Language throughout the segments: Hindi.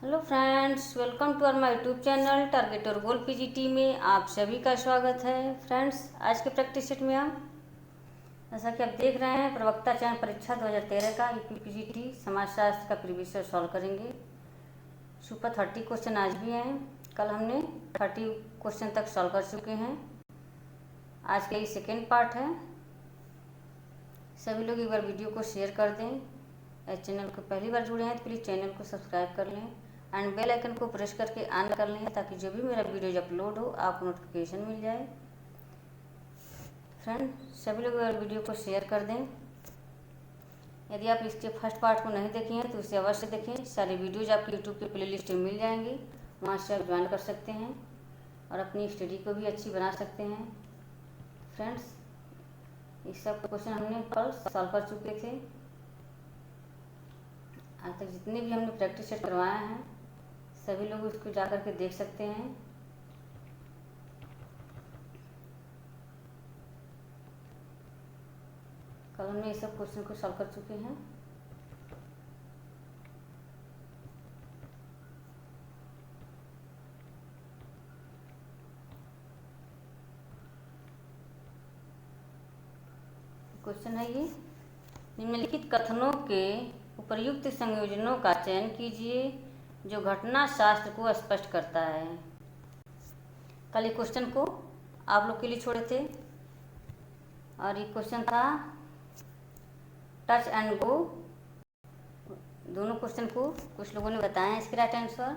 Hello friends, welcome to our my YouTube channel target और गोल पीजीटी में आप सभी का स्वागत है। फ्रेंड्स, आज के प्रैक्टिस सेट में हम जैसा कि आप देख रहे हैं प्रवक्ता चयन परीक्षा 2013 का यूपी पीजीटी समाजशास्त्र का प्रीवियस ईयर सॉल्व करेंगे। सुपर 30 क्वेश्चन आज भी हैं। कल हमने 30 क्वेश्चन तक सॉल्व कर चुके हैं। आज का ये सेकेंड पार्ट है। सभी लोग एक बार वीडियो को शेयर कर दें। चैनल को पहली बार जुड़े हैं तो प्लीज़ चैनल को सब्सक्राइब कर लें एंड बेल आइकन को प्रेस करके ऑन कर लें ताकि जो भी मेरा वीडियो अपलोड हो आपको नोटिफिकेशन मिल जाए। फ्रेंड, सभी लोग अगर वीडियो को शेयर कर दें। यदि आप इसके फर्स्ट पार्ट को नहीं देखे हैं तो उसे अवश्य देखें। सारी वीडियोज आपकी यूट्यूब के प्लेलिस्ट में मिल जाएंगी, वहाँ से आप ज्वाइन कर सकते हैं और अपनी स्टडी को भी अच्छी बना सकते हैं। फ्रेंड्स, इस सब क्वेश्चन हमने कल सॉल्व कर चुके थे। आज तक जितने भी हमने प्रैक्टिस सेट करवाया है सभी लोग उसको जा कर के देख सकते हैं। कल हमने ये सब क्वेश्चन को सॉल्व कर चुके हैं। क्वेश्चन है ये, निम्नलिखित कथनों के उपर्युक्त संयोजनों का चयन कीजिए जो घटना शास्त्र को स्पष्ट करता है। कल ये क्वेश्चन को आप लोग के लिए छोड़े थे और ये क्वेश्चन था टच एंड गो। दोनों क्वेश्चन को कुछ लोगों ने बताया है इसके राइट आंसर।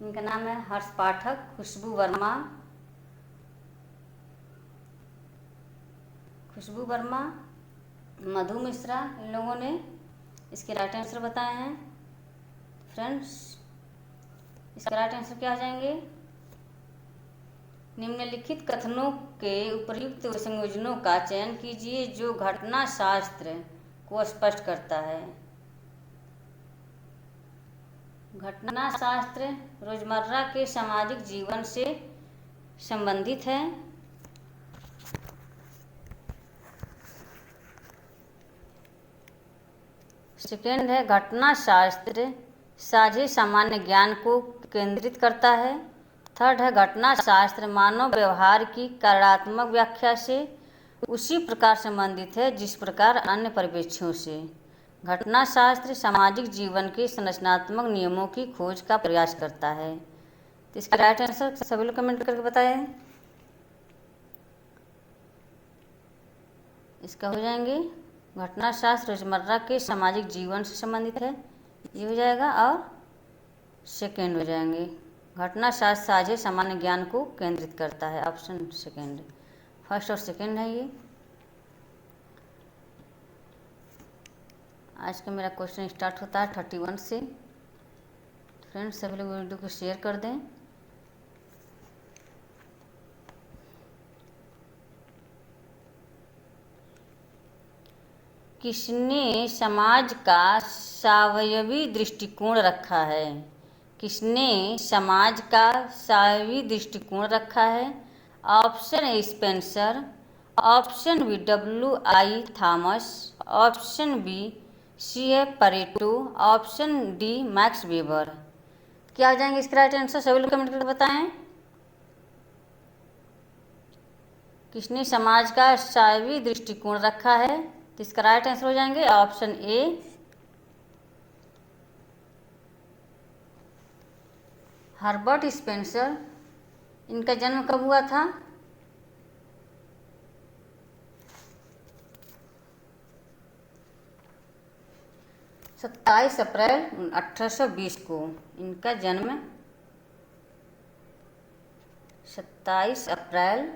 इनका नाम है हर्ष पाठक, खुशबू वर्मा, मधु मिश्रा। इन लोगों ने इसके राइट आंसर बताए हैं। फ्रेंड्स, इसका राइट आंसर क्या हो जाएंगे? निम्नलिखित कथनों के उपर्युक्त संयोजनों का चयन कीजिए जो घटना शास्त्र को स्पष्ट करता है। घटना शास्त्र रोजमर्रा के सामाजिक जीवन से संबंधित है। सेकेंड है घटना शास्त्र साझे सामान्य ज्ञान को केंद्रित करता है। थर्ड है घटना शास्त्र मानव व्यवहार की कार्यात्मक व्याख्या से उसी प्रकार संबंधित है जिस प्रकार अन्य परिप्रेक्ष्यों से। घटना शास्त्र सामाजिक जीवन के संरचनात्मक नियमों की खोज का प्रयास करता है। तो इसका राइट आंसर सभी लोग कमेंट करके बताएं। इसका हो जाएंगे घटना शास्त्र रोजमर्रा के सामाजिक जीवन से संबंधित है, ये हो जाएगा। और सेकेंड हो जाएंगे घटना शास्त्र साझे सामान्य ज्ञान को केंद्रित करता है, ऑप्शन सेकेंड। फर्स्ट और सेकेंड है ये। आज का मेरा क्वेश्चन स्टार्ट होता है 31 से। फ्रेंड्स, सभी लोग वीडियो को शेयर कर दें। किसने समाज का सावयवी दृष्टिकोण रखा है? किसने समाज का सावयवी दृष्टिकोण रखा है? Option A Spencer, option B W.I. Thomas, option B C.F. Pareto, option D Max Weber. क्या हो जाएंगे इसके राइट आंसर? सभी लोग कमेंट करके बताएं। किसने समाज का सावयवी दृष्टिकोण रखा है? तो इसका राइट आंसर हो जाएंगे ऑप्शन ए हर्बर्ट स्पेंसर। इनका जन्म कब हुआ था? सत्ताईस अप्रैल 1820 को इनका जन्म 27 अप्रैल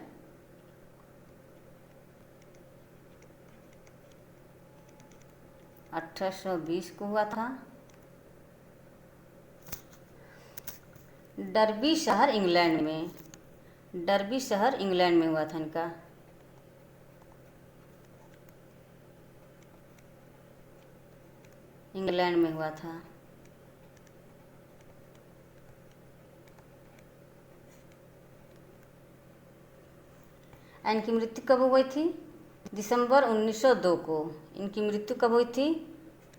1820 को हुआ था। डर्बी शहर इंग्लैंड में, डर्बी शहर इंग्लैंड में हुआ था इनका। इंग्लैंड में हुआ था। इनकी मृत्यु कब हुई थी? दिसंबर 1902 को। इनकी मृत्यु कब हुई थी?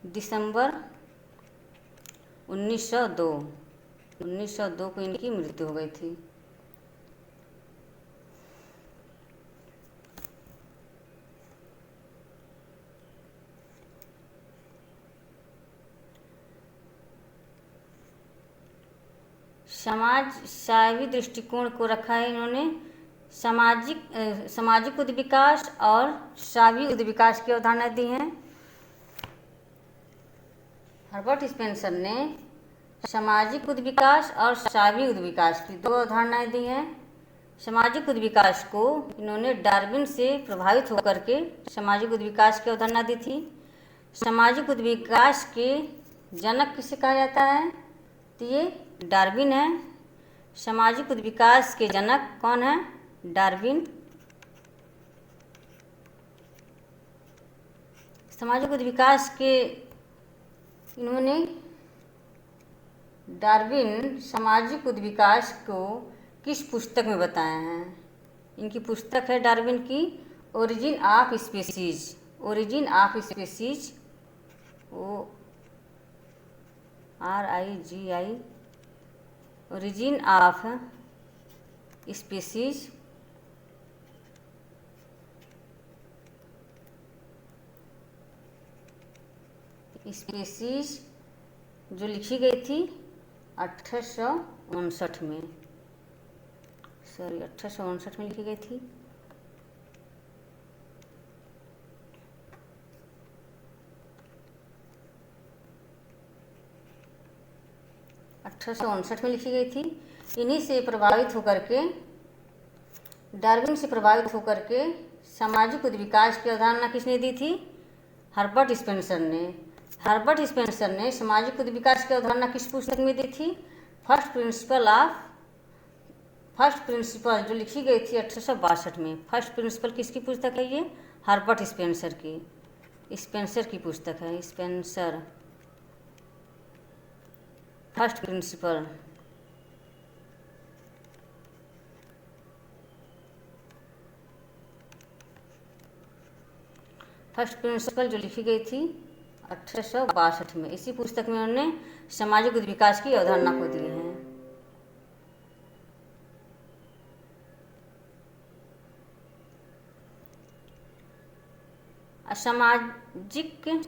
दिसंबर 1902 1902 को इनकी मृत्यु हो गई थी। समाजशाही दृष्टिकोण को रखा है इन्होंने। सामाजिक उद्विकास और शावी उद्विकास की अवधारणा दी हैं। हर्बर्ट स्पेंसर ने सामाजिक उद्विकास और शावी उद्विकास की दो अवधारणाएं दी हैं। सामाजिक उद्विकास को इन्होंने डार्विन से प्रभावित होकर के सामाजिक उद्विकास की अवधारणा दी थी। सामाजिक उद्विकास के जनक किसे कहा जाता है? तो ये डार्विन है। सामाजिक उद्विकास के जनक कौन है? डार्विन। सामाजिक उद्विकास के इन्होंने डार्विन सामाजिक उद्विकास को किस पुस्तक में बताया है? इनकी पुस्तक है डार्विन की origin of species. Origin of species, ORIGI, origin of species. Species जो लिखी गई थी 1859 में, 1859 में लिखी गई थी। में लिखी गई थी। इन्हीं से प्रभावित होकर के, डार्विन से प्रभावित होकर के सामाजिक उद्विकास की अवधारणा किसने दी थी? हर्बर्ट स्पेंसर ने। हर्बर्ट स्पेंसर ने सामाजिक उद्विकास की अवधारणा किस पुस्तक में दी थी? फर्स्ट प्रिंसिपल जो लिखी गई थी 1862 में। फर्स्ट प्रिंसिपल किसकी पुस्तक है? ये हर्बर्ट स्पेंसर की पुस्तक है। Spencer first principle. First principle जो लिखी गई थी 1862 में। इसी पुस्तक में उन्होंने सामाजिक उद्विकास की अवधारणा को दी है।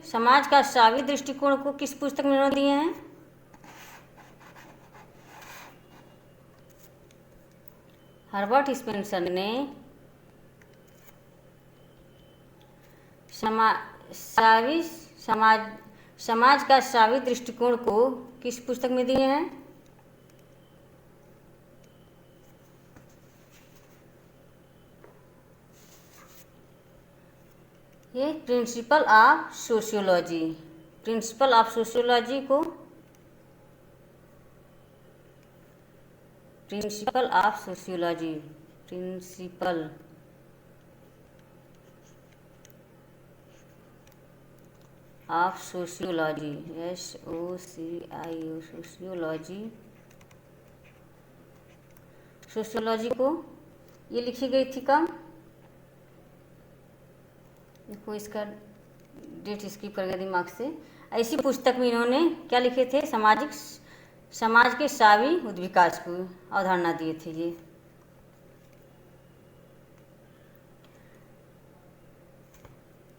समाज का शावी दृष्टिकोण को किस पुस्तक में उन्होंने दिए हैं? हर्बर्ट स्पेंसर ने समाज का शावी दृष्टिकोण को किस पुस्तक में दिए हैं? ये principle of sociology. Principle of sociology को principle of sociology principle of sociology SOCIO sociology को ये लिखी गई थी कब? देखो इसका डेट स्किप कर गया दिमाग से। ऐसी पुस्तक में इन्होंने क्या लिखे थे? समाज के शावी उद्विकास को अवधारणा दिए थे ये।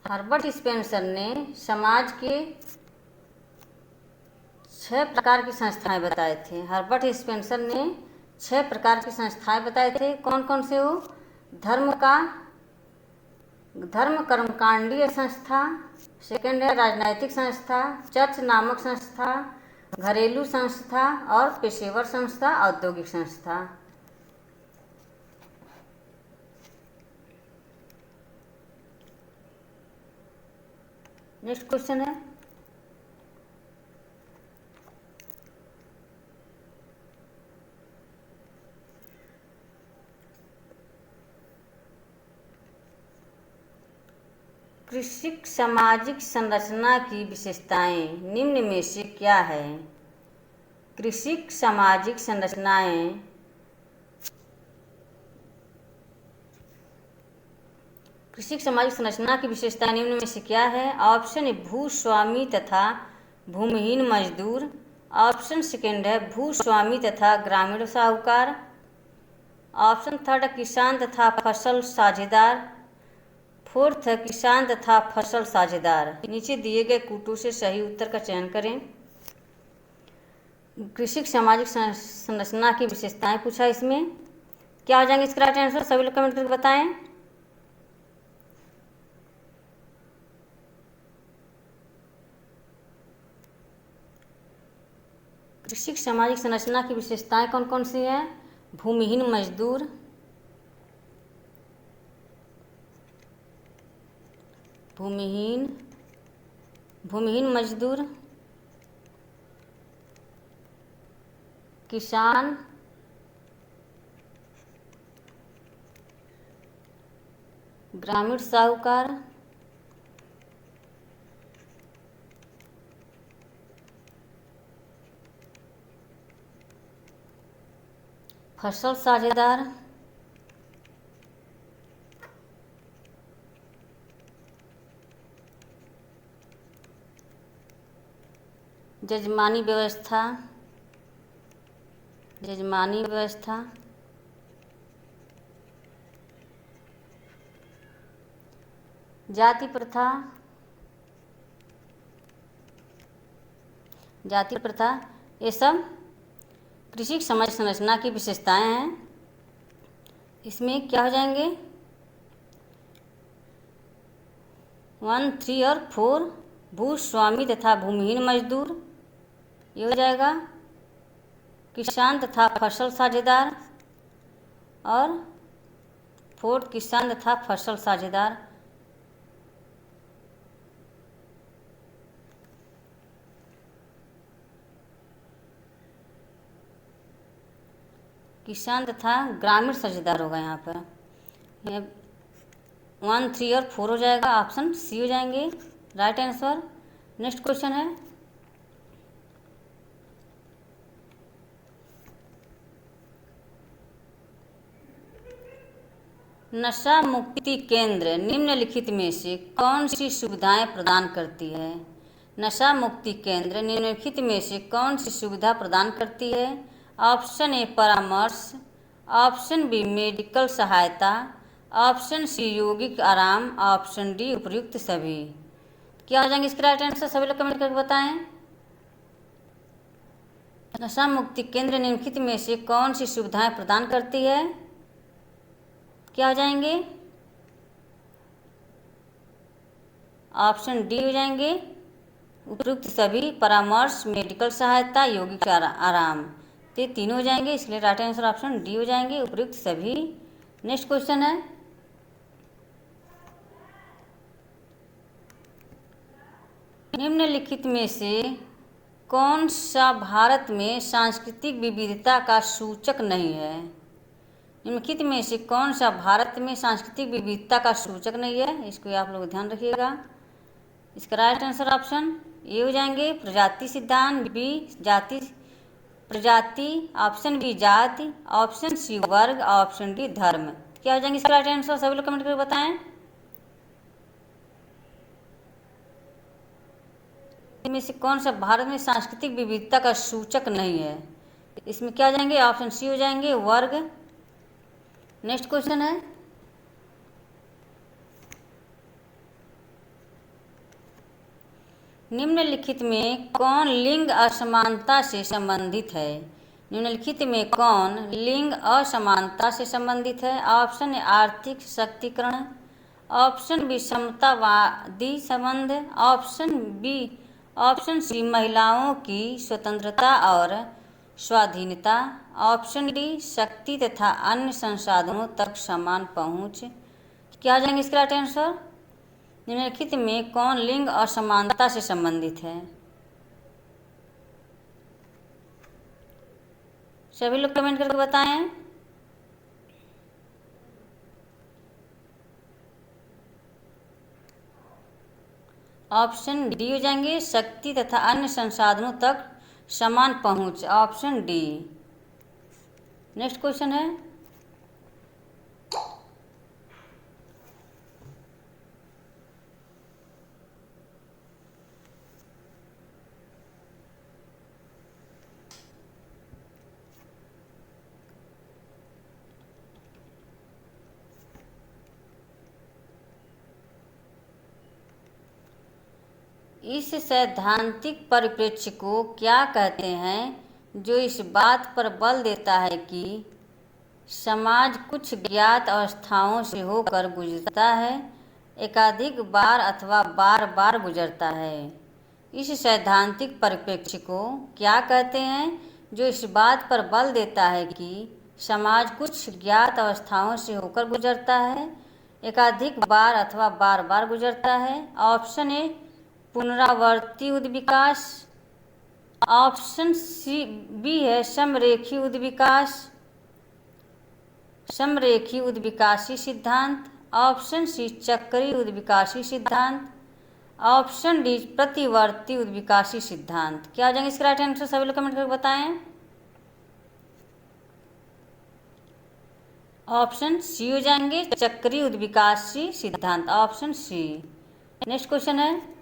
हर्बर्ट स्पेंसर ने समाज के 6 प्रकार की संस्थाएं बताए थे। हर्बर्ट स्पेंसर ने 6 प्रकार की संस्थाएं बताए थे। कौन कौन से वो? धर्म कर्मकांडीय संस्था, सेकंड है राजनैतिक संस्था, चर्च नामक संस्था, घरेलू संस्था और पेशेवर संस्था, औद्योगिक संस्था। नेक्स्ट क्वेश्चन है कृषिक सामाजिक संरचना की विशेषताएं निम्न में से क्या है? कृषिक सामाजिक संरचनाएं कृषिक सामाजिक संरचना की विशेषताएं निम्न में से क्या है? ऑप्शन ए भूस्वामी तथा भूमिहीन मजदूर, ऑप्शन सेकेंड है भूस्वामी तथा ग्रामीण साहूकार। ऑप्शन थर्ड है किसान तथा फसल साझेदार। फोर्थ है किसान तथा फसल साझेदार। नीचे दिए गए कूटों से सही उत्तर का चयन करें। कृषि सामाजिक संरचना की विशेषताएं पूछा इसमें। क्या हो जाएंगे इसका राइट आंसर, सभी लोग कमेंट करके बताएं। कृषि सामाजिक संरचना की विशेषताएं कौन कौन सी हैं? भूमिहीन मजदूर, भूमिहीन मजदूर, किसान, ग्रामीण साहूकार, फसल साझेदार, जजमानी व्यवस्था, जाति प्रथा, ये सब कृषि समाज संरचना की विशेषताएं हैं। इसमें क्या हो जाएंगे 1, 3 और 4, भूस्वामी तथा भूमिहीन मजदूर, ये हो जाएगा किसान तथा फसल साझेदार, और 4 किसान तथा फसल साझेदार। किसान तथा ग्रामीण साझेदार होगा यहाँ पर। ये 1, 3 और 4 हो जाएगा, ऑप्शन सी हो जाएंगे राइट आंसर। नेक्स्ट क्वेश्चन है नशा मुक्ति केंद्र निम्नलिखित में से कौन सी सुविधाएं प्रदान करती है? नशा मुक्ति केंद्र निम्नलिखित में से कौन सी सुविधा प्रदान करती है? ऑप्शन ए परामर्श, ऑप्शन बी मेडिकल सहायता, ऑप्शन सी यौगिक आराम, ऑप्शन डी उपयुक्त सभी। क्या हो जाएंगे इसके राइट आंसर, सभी लोग कमेंट करके बताएं। नशा मुक्ति केंद्र निम्नलिखित में से कौन सी सुविधाएं प्रदान करती है? क्या हो जाएंगे ऑप्शन डी हो जाएंगे उपयुक्त सभी, परामर्श, मेडिकल सहायता, यौगिक आराम। तो ये तीनों हो जाएंगे, इसलिए राइट आंसर ऑप्शन डी हो जाएंगे उपयुक्त सभी। नेक्स्ट क्वेश्चन है निम्नलिखित में से कौन सा भारत में सांस्कृतिक विविधता का सूचक नहीं है? निम्नलिखित में से कौन सा भारत में सांस्कृतिक विविधता का सूचक नहीं है? इसको आप लोग ध्यान रखिएगा। इसका राइट आंसर ऑप्शन ए हो जाएंगे प्रजाति सिद्धांत, बी जाति प्रजाति, ऑप्शन बी जाति, ऑप्शन सी वर्ग, ऑप्शन डी धर्म। क्या हो जाएंगे इसका राइट आंसर, सभी लोग कमेंट करके बताएं। इनमें से कौन सा भारत में सांस्कृतिक विविधता का सूचक नहीं है? इसमें क्या हो जाएंगे ऑप्शन सी हो जाएंगे वर्ग। नेक्स्ट क्वेश्चन है निम्नलिखित में कौन लिंग असमानता से संबंधित है? निम्नलिखित में कौन लिंग असमानता से संबंधित है? ऑप्शन ए आर्थिक शक्तिकरण, ऑप्शन बी समतावादी संबंध, ऑप्शन सी महिलाओं की स्वतंत्रता और स्वाधीनता, ऑप्शन डी शक्ति तथा अन्य संसाधनों तक समान पहुंच। क्या आ जाएंगे इसका राइट आंसर? निम्नलिखित में कौन लिंग असमानता से संबंधित है? सभी लोग कमेंट करके बताएं। ऑप्शन डी हो जाएंगे शक्ति तथा अन्य संसाधनों तक समान पहुंच, ऑप्शन डी। नेक्स्ट क्वेश्चन है इस सैद्धांतिक परिप्रेक्ष्य को क्या कहते हैं जो इस बात पर बल देता है कि समाज कुछ ज्ञात अवस्थाओं से होकर गुजरता है, एकाधिक बार अथवा बार बार गुजरता है। इस सैद्धांतिक परिप्रेक्ष्य को क्या कहते हैं जो इस बात पर बल देता है कि समाज कुछ ज्ञात अवस्थाओं से होकर गुजरता है, एकाधिक बार अथवा बार बार गुजरता है। ऑप्शन ए पुनरावर्ती उद्विकास, ऑप्शन सी बी है समरेखी उद्विकास, समरेखी उद्विकासी सिद्धांत, ऑप्शन सी चक्रीय उद्विकासी सिद्धांत, ऑप्शन डी प्रतिवर्ती उद्विकासी सिद्धांत। क्या हो जाएंगे इसका राइट आंसर? सभी लोग कमेंट करके बताएं। ऑप्शन सी हो जाएंगे चक्रीय उद्विकासी सिद्धांत, ऑप्शन सी। नेक्स्ट क्वेश्चन है,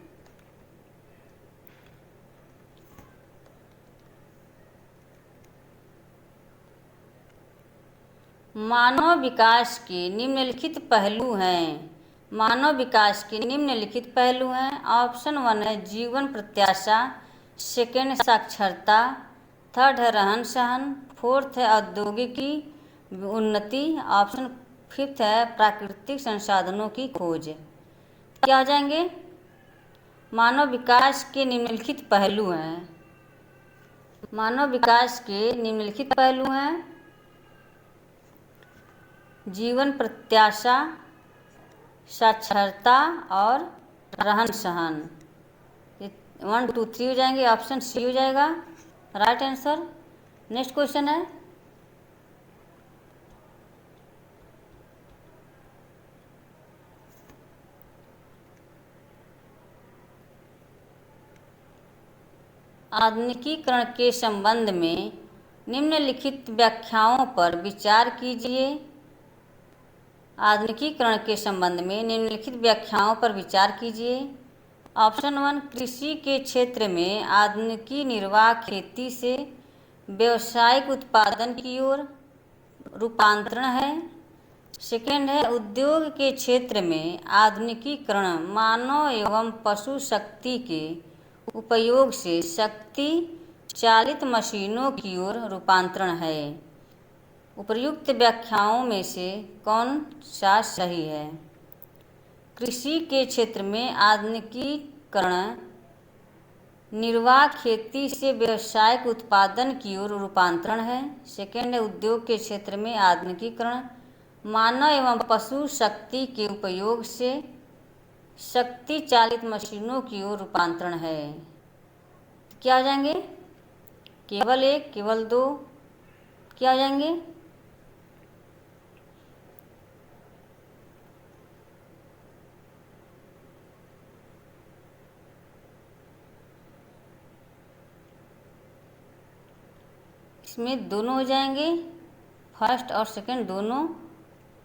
मानव विकास के निम्नलिखित पहलू हैं। मानव विकास के निम्नलिखित पहलू हैं। ऑप्शन 1 है जीवन प्रत्याशा, सेकेंड साक्षरता, थर्ड है रहन सहन, फोर्थ है औद्योगिकी उन्नति, ऑप्शन फिफ्थ है प्राकृतिक संसाधनों की खोज। क्या हो जाएंगे? मानव विकास के निम्नलिखित पहलू हैं। मानव विकास के निम्नलिखित पहलू हैं जीवन प्रत्याशा, साक्षरता और रहन सहन। 1 2 3 हो जाएंगे, ऑप्शन सी हो जाएगा राइट आंसर। नेक्स्ट क्वेश्चन है, आधुनिकीकरण के संबंध में निम्नलिखित व्याख्याओं पर विचार कीजिए। आधुनिकीकरण के संबंध में निम्नलिखित व्याख्याओं पर विचार कीजिए। ऑप्शन 1 कृषि के क्षेत्र में आधुनिकी निर्वाह खेती से व्यावसायिक उत्पादन की ओर रूपांतरण है। सेकेंड है उद्योग के क्षेत्र में आधुनिकीकरण मानव एवं पशु शक्ति के उपयोग से शक्ति चालित मशीनों की ओर रूपांतरण है। उपर्युक्त व्याख्याओं में से कौन सा सही है? कृषि के क्षेत्र में आधुनिकीकरण निर्वाह खेती से व्यावसायिक उत्पादन की ओर रूपांतरण है। सेकेंड है उद्योग के क्षेत्र में आधुनिकीकरण मानव एवं पशु शक्ति के उपयोग से शक्ति चालित मशीनों की ओर रूपांतरण है। तो क्या आ जाएंगे? केवल 1, केवल 2, क्या आ जाएंगे? इसमें दोनों हो जाएंगे, फर्स्ट और सेकंड दोनों,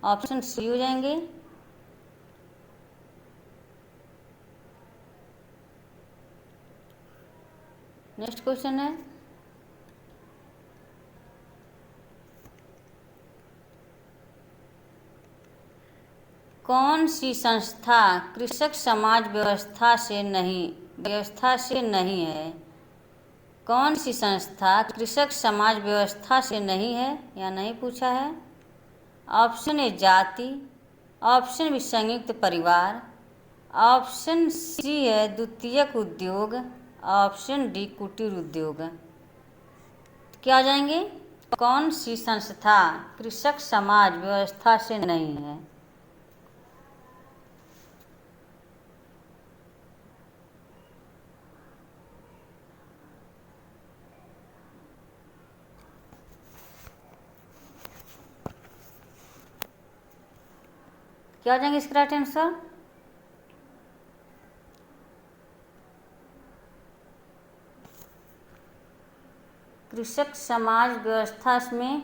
ऑप्शन सी हो जाएंगे। नेक्स्ट क्वेश्चन है, कौन सी संस्था कृषक समाज व्यवस्था से नहीं है? कौन सी संस्था कृषक समाज व्यवस्था से नहीं है या नहीं पूछा है? ऑप्शन ए जाति, ऑप्शन बी संयुक्त परिवार, ऑप्शन सी है द्वितीयक उद्योग, ऑप्शन डी कुटीर उद्योग। क्या आ जाएंगे? कौन सी संस्था कृषक समाज व्यवस्था से नहीं है? क्या हो जाएंगे इसका राइट आंसर? कृषक समाज व्यवस्था में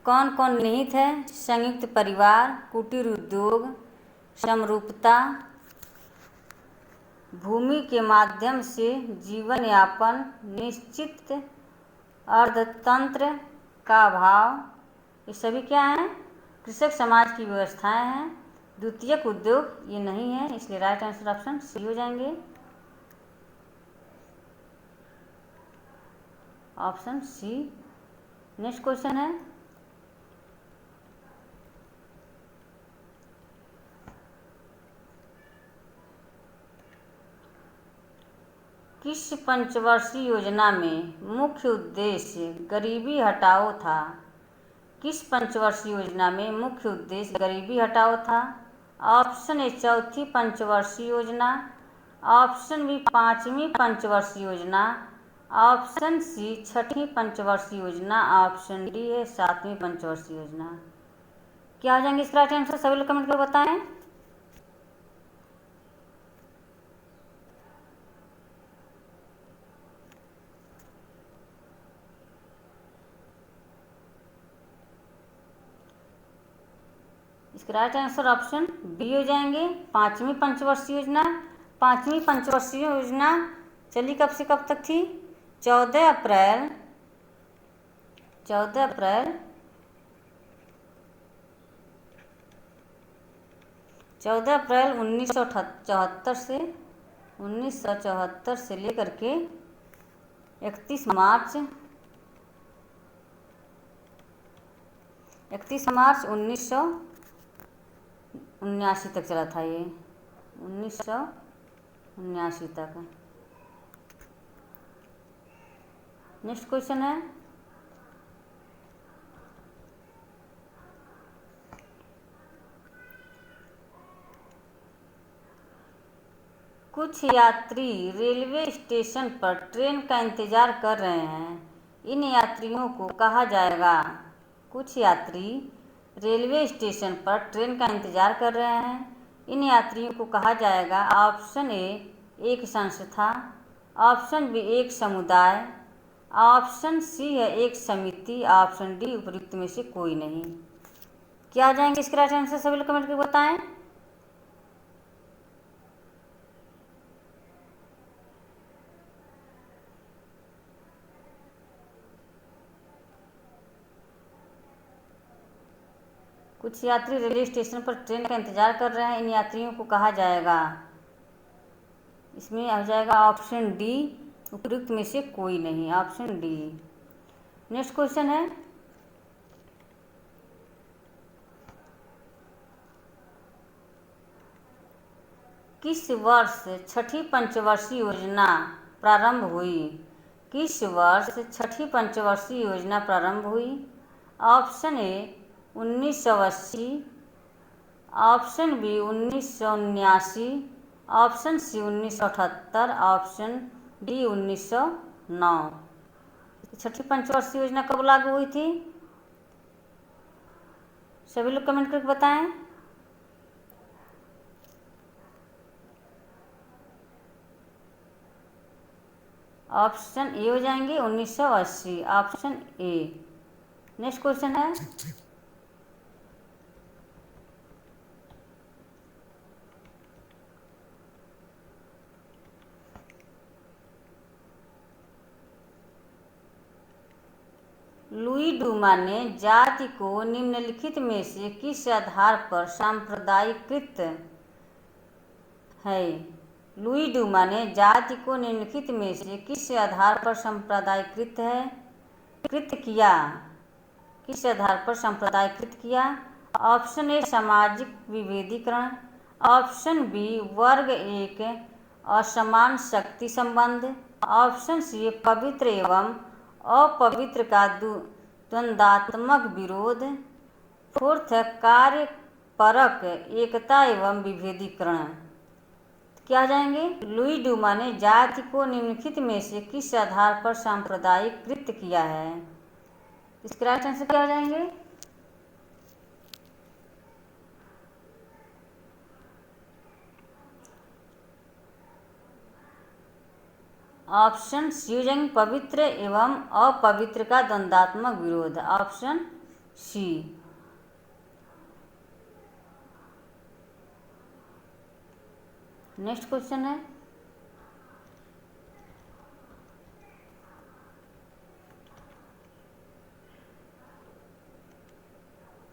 कौन कौन निहित है? संयुक्त परिवार, कुटीर उद्योग, समरूपता, भूमि के माध्यम से जीवन यापन, निश्चित अर्थतंत्र का अभाव, ये सभी क्या हैं? कृषक समाज की व्यवस्थाएं हैं। द्वितीयक उद्योग ये नहीं है, इसलिए राइट आंसर ऑप्शन सी हो जाएंगे। Option C. नेक्स्ट क्वेश्चन है, किस पंचवर्षीय योजना में मुख्य उद्देश्य गरीबी हटाओ था? किस पंचवर्षीय योजना में मुख्य उद्देश्य गरीबी हटाओ था? ऑप्शन ए चौथी पंचवर्षीय योजना, ऑप्शन बी पांचवी पंचवर्षीय योजना, ऑप्शन सी छठी पंचवर्षीय योजना, ऑप्शन डी है सातवीं पंचवर्षीय योजना। क्या हो जाएंगे इसका राइट आंसर? सभी लोग कमेंट करके बताएं। इसका राइट आंसर ऑप्शन बी हो जाएंगे, पांचवी पंचवर्षीय योजना। पांचवी पंचवर्षीय योजना चली कब से कब तक थी? 14 अप्रैल 1974 से लेकर के 31 मार्च 1979 तक चला था। ये 1979 तक। नेक्स्ट क्वेश्चन है, कुछ यात्री रेलवे स्टेशन पर ट्रेन का इंतजार कर रहे हैं, इन यात्रियों को कहा जाएगा। कुछ यात्री रेलवे स्टेशन पर ट्रेन का इंतजार कर रहे हैं, इन यात्रियों को कहा जाएगा। ऑप्शन ए एक संस्था, ऑप्शन बी एक समुदाय, ऑप्शन सी है एक समिति, ऑप्शन डी उपयुक्त में से कोई नहीं। क्या आ जाएंगे इसके राइट आंसर? सभी लोग कमेंट करके बताएं। कुछ यात्री रेलवे स्टेशन पर ट्रेन का इंतजार कर रहे हैं, इन यात्रियों को कहा जाएगा। इसमें आ जाएगा ऑप्शन डी उपयुक्त में से कोई नहीं, ऑप्शन डी। नेक्स्ट क्वेश्चन है, किस वर्ष छठी पंचवर्षीय योजना प्रारंभ हुई? किस वर्ष छठी पंचवर्षीय योजना प्रारंभ हुई? Option A 1980, option B 1979, option C 1978, option D 1909। छठी पंचवर्षीय योजना कब लागू हुई थी? सभी लोग कमेंट करके बताएं। ऑप्शन ए हो जाएंगे 1980, ऑप्शन ए। नेक्स्ट क्वेश्चन है, लुई डूमा ने जाति को निम्नलिखित में से किस आधार पर सांप्रदायिकृत है? लुई डूमा ने जाति को निम्नलिखित में से किस आधार पर सांप्रदायिकृत है कृत किया? किस आधार पर सांप्रदायिकृत किया? ऑप्शन ए सामाजिक विभेदीकरण, ऑप्शन बी वर्ग एक असमान शक्ति संबंध, ऑप्शन सी पवित्र एवं अपवित्र का द्वंद्वात्मक विरोध, फोर्थ है कार्य परक एकता एवं विभेदीकरण। क्या जाएंगे? लुई डूमा ने जाति को निम्नलिखित में से किस आधार पर सांप्रदायिकृत किया है? इसके राइट आंसर क्या हो जाएंगे? ऑप्शन सी हो जाएंगे पवित्र एवं अपवित्र का द्वंद्वात्मक विरोध, ऑप्शन सी। नेक्स्ट क्वेश्चन है,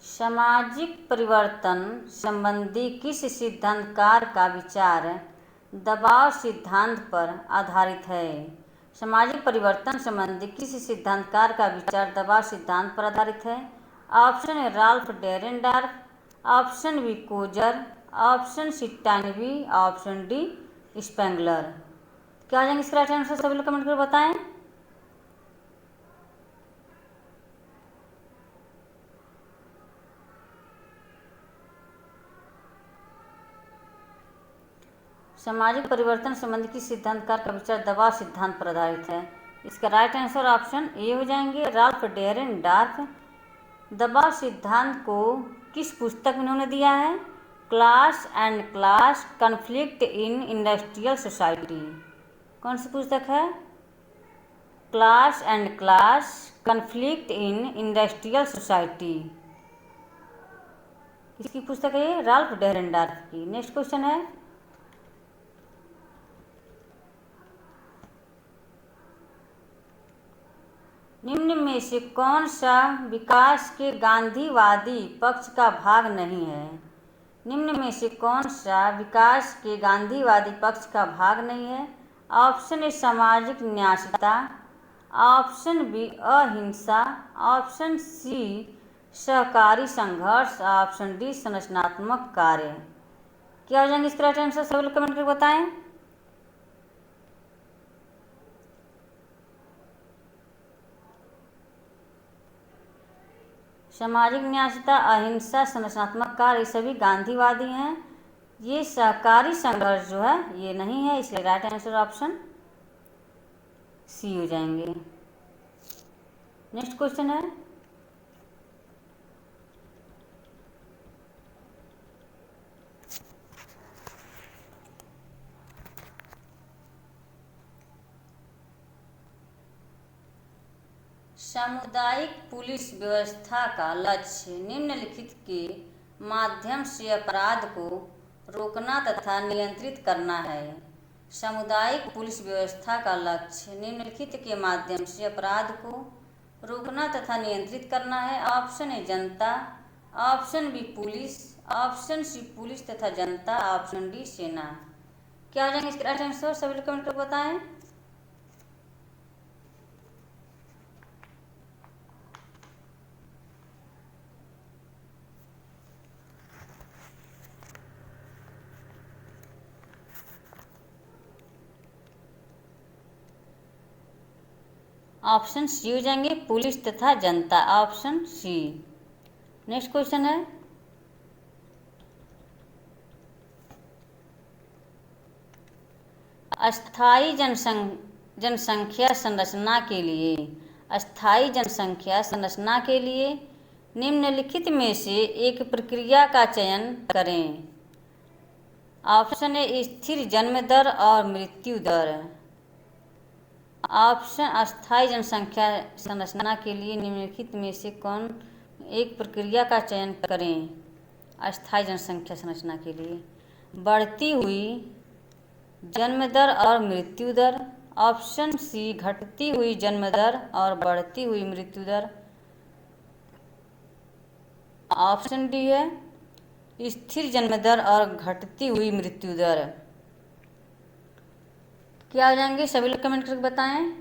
सामाजिक परिवर्तन संबंधी किस सिद्धांतकार का विचार दबाव सिद्धांत पर आधारित है? सामाजिक परिवर्तन संबंधी किस सिद्धांतकार का विचार दबाव सिद्धांत पर आधारित है? Option A Ralf Dahrendorf, option B Coser, option C Tawney, option D Spengler. क्या आ जाएंगे इसका राइट आंसर? सभी लोग कमेंट कर बताएं। सामाजिक परिवर्तन संबंधी किस सिद्धांतकार का विचार दबाव सिद्धांत पर आधारित है? इसका राइट आंसर ऑप्शन ए हो जाएंगे राल्फ डेरेनडार्फ। दबाव सिद्धांत को किस पुस्तक में उन्होंने दिया है? Class and class conflict in industrial society. कौन सी पुस्तक है? Class and class conflict in industrial society. किसकी पुस्तक है ये? राल्फ डेरेनडार्फ की। नेक्स्ट क्वेश्चन है, निम्न में से कौन सा विकास के गांधीवादी पक्ष का भाग नहीं है? निम्न में से कौन सा विकास के गांधीवादी पक्ष का भाग नहीं है? ऑप्शन ए सामाजिक न्यायिकता, ऑप्शन बी अहिंसा, ऑप्शन सी सहकारी संघर्ष, ऑप्शन डी संरचनात्मक कार्य। क्या हो जाएंगे इसका राइट आंसर? सभी लोग कमेंट करके बताएं। सामाजिक न्यायिकता, अहिंसा, संरचनात्मक कार्य, ये सभी गांधीवादी हैं। ये सहकारी संघर्ष जो है ये नहीं है, इसलिए राइट आंसर ऑप्शन सी हो जाएंगे। नेक्स्ट क्वेश्चन है, सामुदायिक पुलिस व्यवस्था का लक्ष्य निम्नलिखित के माध्यम से अपराध को रोकना तथा नियंत्रित करना है। सामुदायिक पुलिस व्यवस्था का लक्ष्य निम्नलिखित के माध्यम से अपराध को रोकना तथा नियंत्रित करना है। ऑप्शन ए जनता, option B police, option C police तथा जनता, ऑप्शन डी सेना। क्या हो जाएंगे इसके राइट आंसर? सभी लोग कमेंट करके बताएं। ऑप्शन सी हो जाएंगे पुलिस तथा जनता, ऑप्शन सी। नेक्स्ट क्वेश्चन है, अस्थायी जनसंख्या संरचना के लिए, अस्थायी जनसंख्या संरचना के लिए निम्नलिखित में से एक प्रक्रिया का चयन करें। ऑप्शन ए स्थिर जन्म दर और मृत्यु दर। ऑप्शन अस्थायी जनसंख्या संरचना के लिए निम्नलिखित में से कौन एक प्रक्रिया का चयन करें? अस्थायी जनसंख्या संरचना के लिए बढ़ती हुई जन्म दर और मृत्यु दर, ऑप्शन सी घटती हुई जन्म दर और बढ़ती हुई मृत्यु दर, ऑप्शन डी है स्थिर जन्म दर और घटती हुई मृत्यु दर। क्या हो जाएंगे? सभी लोग कमेंट करके बताएं।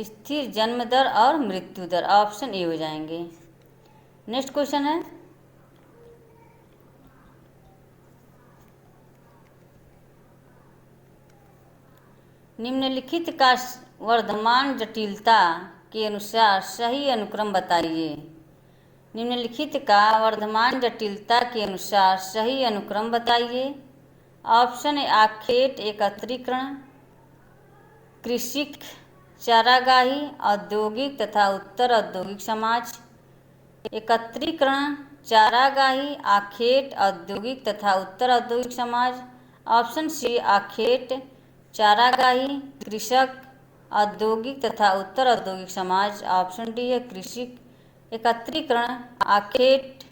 स्थिर जन्म दर और मृत्यु दर, ऑप्शन ए हो जाएंगे। नेक्स्ट क्वेश्चन है, निम्नलिखित का वर्धमान जटिलता के अनुसार सही अनुक्रम बताइए। निम्नलिखित का वर्धमान जटिलता के अनुसार सही अनुक्रम बताइए। ऑप्शन ए आखेट एकत्रीकरण, कृषिक, चारागाही, औद्योगिक तथा उत्तर औद्योगिक समाज। एकत्रीकरण, चारागाही, आखेट, औद्योगिक तथा उत्तर औद्योगिक समाज। ऑप्शन सी आखेट, चारागाही, कृषक, औद्योगिक तथा उत्तर औद्योगिक समाज। ऑप्शन डी है कृषिक, एकत्रीकरण, आखेट,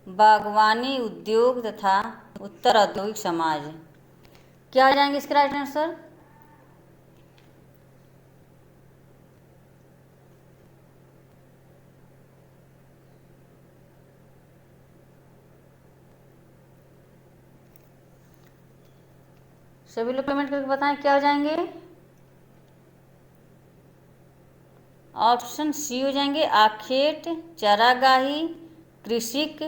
बागवानी, उद्योग तथा उत्तर औद्योगिक समाज। क्या आ जाएंगे इसके राइट आंसर? सभी लोग कमेंट करके बताएं क्या हो जाएंगे। ऑप्शन सी हो जाएंगे आखेट, चारागाही, कृषिक,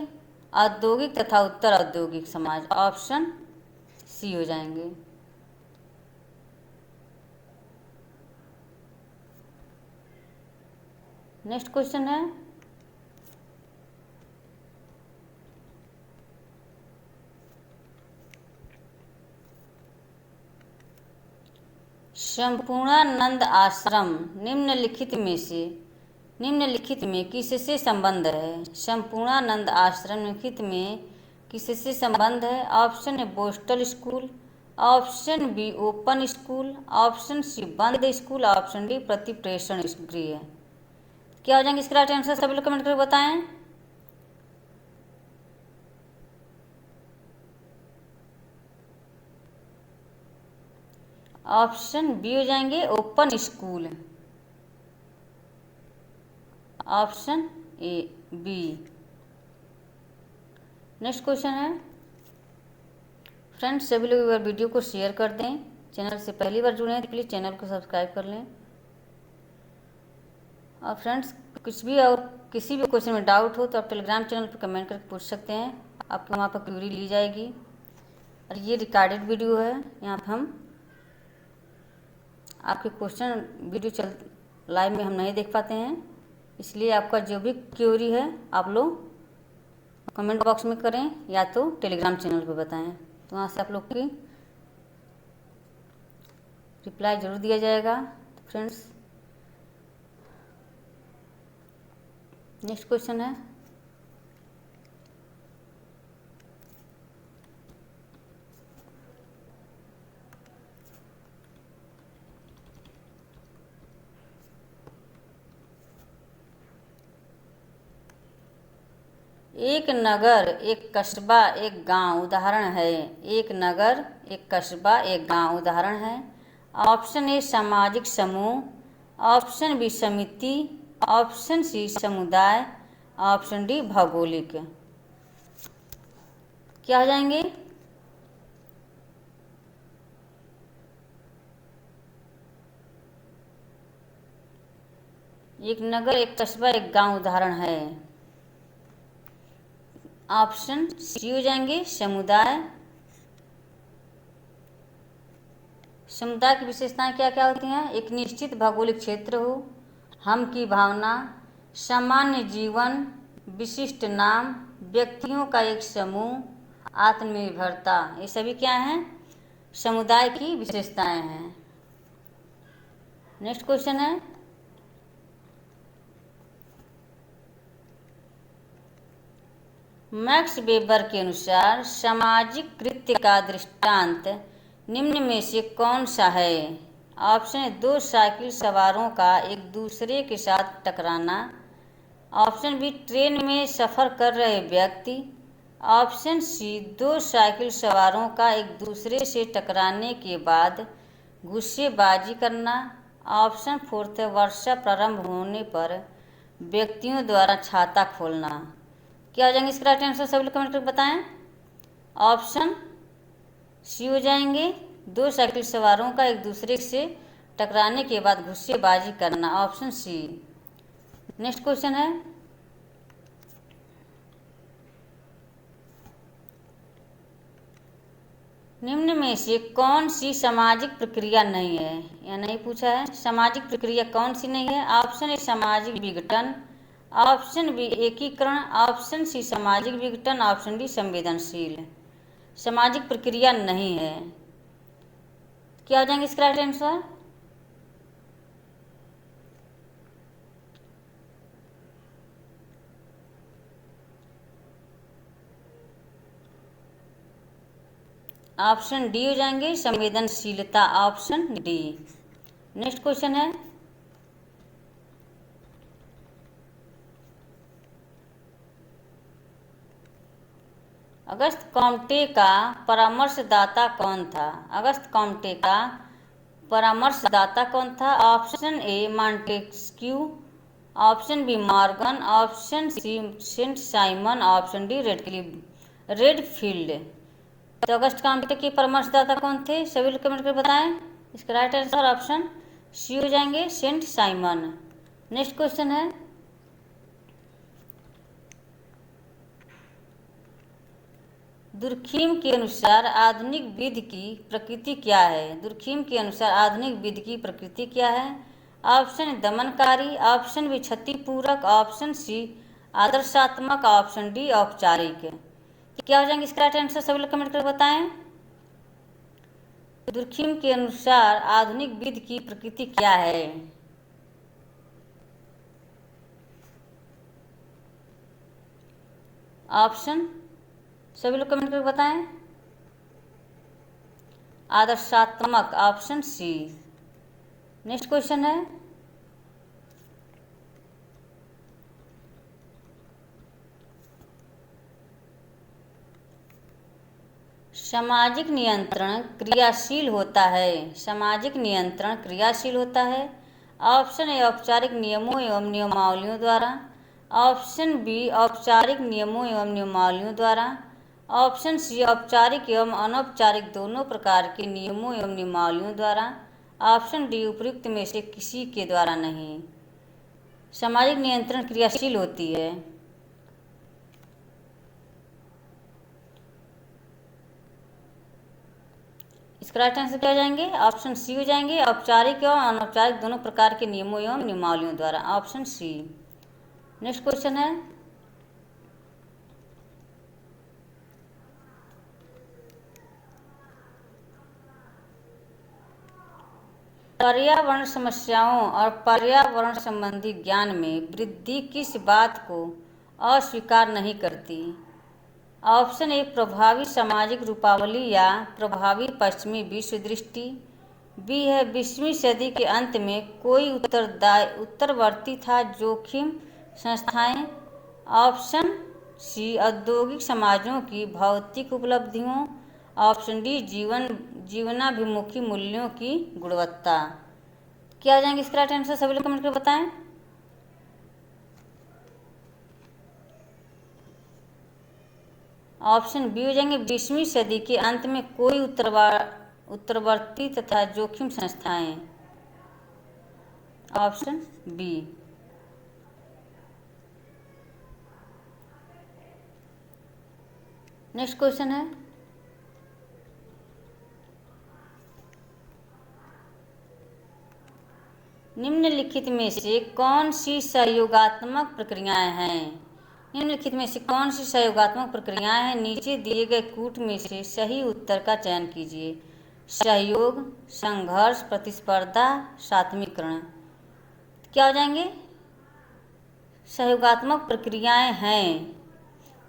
औद्योगिक तथा उत्तर औद्योगिक समाज। ऑप्शन सी हो जाएंगे। नेक्स्ट क्वेश्चन है संपूर्णानंद आश्रम निम्नलिखित में किससे संबंध है? संपूर्णानंद आश्रम निम्नलिखित में किससे संबंध है? Option A Borstal school, option B open school, option C बंद स्कूल, ऑप्शन डी प्रतिप्रेषण गृह। क्या हो जाएंगे इसका राइट आंसर? सभी लोग कमेंट करके बताएं। ऑप्शन बी हो जाएंगे open school. Option A B. Next question है फ्रेंड्स, सभी लोग एक बार वीडियो को शेयर कर दें। चैनल से पहली बार जुड़े हैं तो प्लीज़ चैनल को सब्सक्राइब कर लें। और फ्रेंड्स, कुछ भी और किसी भी क्वेश्चन में डाउट हो तो आप टेलीग्राम चैनल पर कमेंट करके पूछ सकते हैं, आपके वहाँ पर क्वेरी ली जाएगी। और ये रिकॉर्डेड वीडियो है, यहाँ पर हम आपके क्वेश्चन वीडियो लाइव में हम नहीं देख पाते हैं, इसलिए आपका जो भी क्वेरी है आप लोग कमेंट बॉक्स में करें या तो टेलीग्राम चैनल पे बताएं, तो वहाँ से आप लोग की रिप्लाई ज़रूर दिया जाएगा। तो फ्रेंड्स, नेक्स्ट क्वेश्चन है एक नगर एक कस्बा एक गांव उदाहरण है। एक नगर एक कस्बा एक गांव उदाहरण है। ऑप्शन ए सामाजिक समूह, ऑप्शन बी समिति, ऑप्शन सी समुदाय, ऑप्शन डी भौगोलिक। क्या हो जाएंगे? एक नगर एक कस्बा एक गांव उदाहरण है। ऑप्शन सी हो जाएंगे समुदाय। समुदाय की विशेषताएं क्या क्या होती हैं? एक निश्चित भौगोलिक क्षेत्र हो, हम की भावना, सामान्य जीवन, विशिष्ट नाम, व्यक्तियों का एक समूह, आत्मनिर्भरता। ये सभी क्या हैं? समुदाय की विशेषताएं हैं। नेक्स्ट क्वेश्चन है मैक्स वेबर के अनुसार सामाजिक कृत्य का दृष्टांत निम्न में से कौन सा है? ऑप्शन दो साइकिल सवारों का एक दूसरे के साथ टकराना, ऑप्शन बी ट्रेन में सफ़र कर रहे व्यक्ति, ऑप्शन सी दो साइकिल सवारों का एक दूसरे से टकराने के बाद गुस्सेबाजी करना, ऑप्शन फोर्थ वर्षा प्रारंभ होने पर व्यक्तियों द्वारा छाता खोलना। क्या हो जाएंगे इसका राइट आंसर? सभी लोग कमेंट करके बताएं। ऑप्शन सी हो जाएंगे दो साइकिल सवारों का एक दूसरे से टकराने के बाद गुस्सेबाजी करना। Option C. नेक्स्ट क्वेश्चन है निम्न में से कौन सी सामाजिक प्रक्रिया नहीं है? या नहीं पूछा है, सामाजिक प्रक्रिया कौन सी नहीं है? ऑप्शन ए सामाजिक विघटन, ऑप्शन बी एकीकरण, ऑप्शन सी सामाजिक विघटन, ऑप्शन डी संवेदनशील। सामाजिक प्रक्रिया नहीं है। क्या हो जाएंगे इसका राइट आंसर? ऑप्शन डी हो जाएंगे संवेदनशीलता। Option D. नेक्स्ट क्वेश्चन है अगस्त कॉम्टे का परामर्शदाता कौन था? अगस्त कॉम्टे का परामर्शदाता कौन था? Option A Montesquieu, option B Morgan, option C Saint Simon, option D Redfield. तो अगस्त क्रांति के परामर्शदाता कौन थे? सभी लोग कमेंट कर बताएं। इसका राइट आंसर ऑप्शन सी हो जाएंगे, सेंट साइमन। नेक्स्ट क्वेश्चन है, दुर्खिम के अनुसार आधुनिक विधि की प्रकृति क्या है? दुर्खिम के अनुसार आधुनिक विधि की प्रकृति क्या है? ऑप्शन दमनकारी, ऑप्शन बी क्षतिपूरक, ऑप्शन सी आदर्शात्मक, ऑप्शन डी औपचारिक। क्या हो जाएंगे इसका राइट आंसर? सभी लोग कमेंट कर बताएं। दुर्खिम के अनुसार आधुनिक विधि की प्रकृति क्या है? ऑप्शन सभी लोग कमेंट करके बताएं। आदर्शात्मक, ऑप्शन सी। नेक्स्ट क्वेश्चन है, सामाजिक नियंत्रण क्रियाशील होता है। सामाजिक नियंत्रण क्रियाशील होता है। ऑप्शन ए औपचारिक नियमों एवं नियमावलियों द्वारा, ऑप्शन बी औपचारिक नियमों एवं नियमावलियों द्वारा, ऑप्शन सी औपचारिक एवं अनौपचारिक दोनों प्रकार के नियमों एवं नियमावलियों द्वारा, ऑप्शन डी उपयुक्त में से किसी के द्वारा नहीं। सामाजिक नियंत्रण क्रियाशील होती है। इसका राइट आंसर क्या हो जाएंगे? ऑप्शन सी हो जाएंगे, औपचारिक एवं अनौपचारिक दोनों प्रकार के नियमों एवं नियमावलियों द्वारा, ऑप्शन सी। नेक्स्ट क्वेश्चन है, पर्यावरण समस्याओं और पर्यावरण संबंधी ज्ञान में वृद्धि किस बात को अस्वीकार नहीं करती? ऑप्शन ए प्रभावी सामाजिक रूपावली या प्रभावी पश्चिमी विश्व दृष्टि, बी है 20वीं सदी के अंत में कोई उत्तरवर्ती था जोखिम संस्थाएं, ऑप्शन सी औद्योगिक समाजों की भौतिक उपलब्धियों, ऑप्शन डी जीवनाभिमुखी मूल्यों की गुणवत्ता। क्या हो जाएंगे इसका राइट आंसर? सभी लोग कमेंट कर बताएं। ऑप्शन बी हो जाएंगे 20वीं सदी के अंत में कोई उत्तरवर्ती तथा जोखिम संस्थाएं, ऑप्शन बी। नेक्स्ट क्वेश्चन है, निम्नलिखित में से कौन सी सहयोगात्मक प्रक्रियाएं हैं? निम्नलिखित में से कौन सी सहयोगात्मक प्रक्रियाएं हैं? नीचे दिए गए कूट में से सही उत्तर का चयन कीजिए। सहयोग, संघर्ष, प्रतिस्पर्धा, सात्मीकरण। क्या हो जाएंगे? सहयोगात्मक प्रक्रियाएं हैं।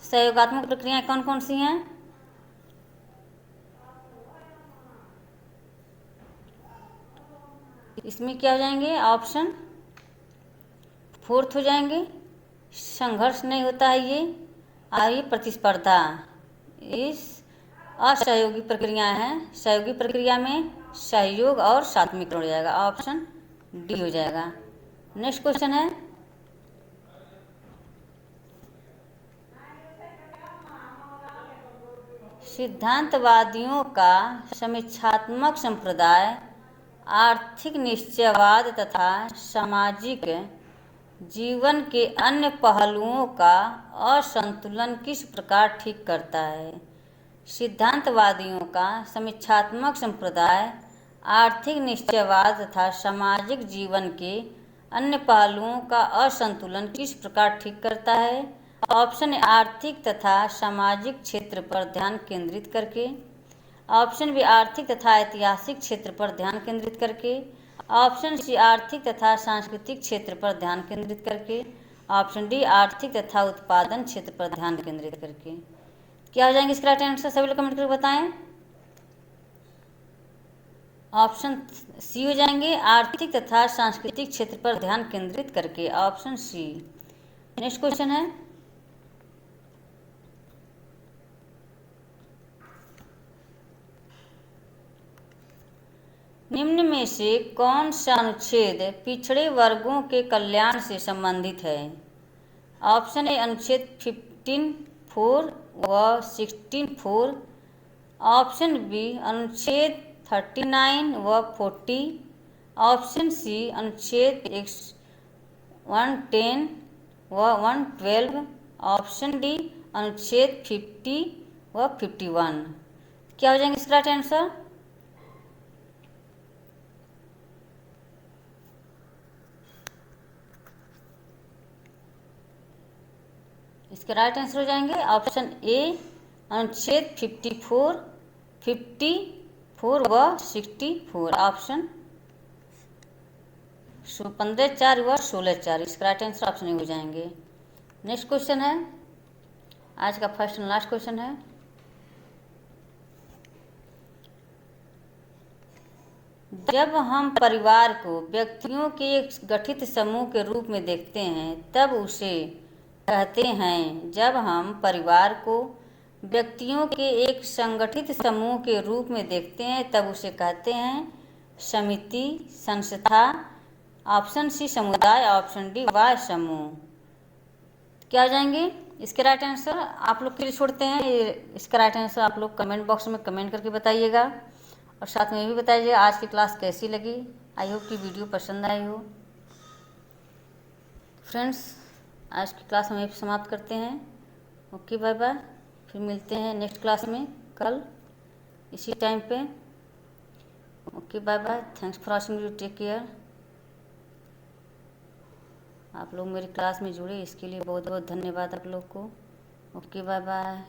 सहयोगात्मक प्रक्रियाएं कौन कौन सी हैं? इसमें क्या हो जाएंगे? ऑप्शन फोर्थ हो जाएंगे, संघर्ष नहीं होता है ये, और ये प्रतिस्पर्धा। इस असहयोगी प्रक्रियाएं हैं। सहयोगी प्रक्रिया में सहयोग और सात्मीकरण हो जाएगा, ऑप्शन डी हो जाएगा। नेक्स्ट क्वेश्चन है, सिद्धांतवादियों का समीक्षात्मक संप्रदाय आर्थिक निश्चयवाद तथा सामाजिक जीवन के अन्य पहलुओं का असंतुलन किस प्रकार ठीक करता है? सिद्धांतवादियों का समीक्षात्मक संप्रदाय आर्थिक निश्चयवाद तथा सामाजिक जीवन के अन्य पहलुओं का असंतुलन किस प्रकार ठीक करता है? ऑप्शन आर्थिक तथा सामाजिक क्षेत्र पर ध्यान केंद्रित करके, ऑप्शन बी आर्थिक तथा ऐतिहासिक क्षेत्र पर ध्यान केंद्रित करके, ऑप्शन सी आर्थिक तथा सांस्कृतिक क्षेत्र पर ध्यान केंद्रित करके, ऑप्शन डी आर्थिक तथा उत्पादन क्षेत्र पर ध्यान केंद्रित करके। क्या हो जाएंगे इसका राइट आंसर? सभी लोग कमेंट करके बताएं। ऑप्शन सी हो जाएंगे, आर्थिक तथा सांस्कृतिक क्षेत्र पर ध्यान केंद्रित करके, ऑप्शन सी। नेक्स्ट क्वेश्चन है, निम्न में से कौन सा अनुच्छेद पिछड़े वर्गों के कल्याण से संबंधित है? ऑप्शन ए अनुच्छेद 15(4) व 16(4), ऑप्शन बी अनुच्छेद 39 व 40, ऑप्शन सी अनुच्छेद 110 व 112, ऑप्शन डी अनुच्छेद 50 व 51। क्या हो जाएंगे इसका राइट आंसर? इसके राइट आंसर हो जाएंगे ऑप्शन ए अनुच्छेद 54, 54 व 64, ऑप्शन 15(4) व 16(4। इसका राइट आंसर ऑप्शन ए हो जाएंगे। नेक्स्ट क्वेश्चन है, आज का फर्स्ट एंड लास्ट क्वेश्चन है। जब हम परिवार को व्यक्तियों के एक गठित समूह के रूप में देखते हैं तब उसे कहते हैं। जब हम परिवार को व्यक्तियों के एक संगठित समूह के रूप में देखते हैं तब उसे कहते हैं समिति, संस्था, ऑप्शन सी समुदाय, ऑप्शन डी वह समूह। क्या हो जाएंगे इसके राइट आंसर? आप लोग के लिए छोड़ते हैं, इसका राइट आंसर आप लोग कमेंट बॉक्स में कमेंट करके बताइएगा और साथ में ये भी बताइएगा आज की क्लास कैसी लगी। आई होप कि वीडियो पसंद आई हो। फ्रेंड्स, आज की क्लास हम यहीं समाप्त करते हैं। Okay, bye bye. फिर मिलते हैं नेक्स्ट क्लास में कल इसी टाइम पे। Okay, bye bye. Thanks for watching, you take care. आप लोग मेरी क्लास में जुड़े इसके लिए बहुत बहुत धन्यवाद आप लोग को। Okay, bye bye.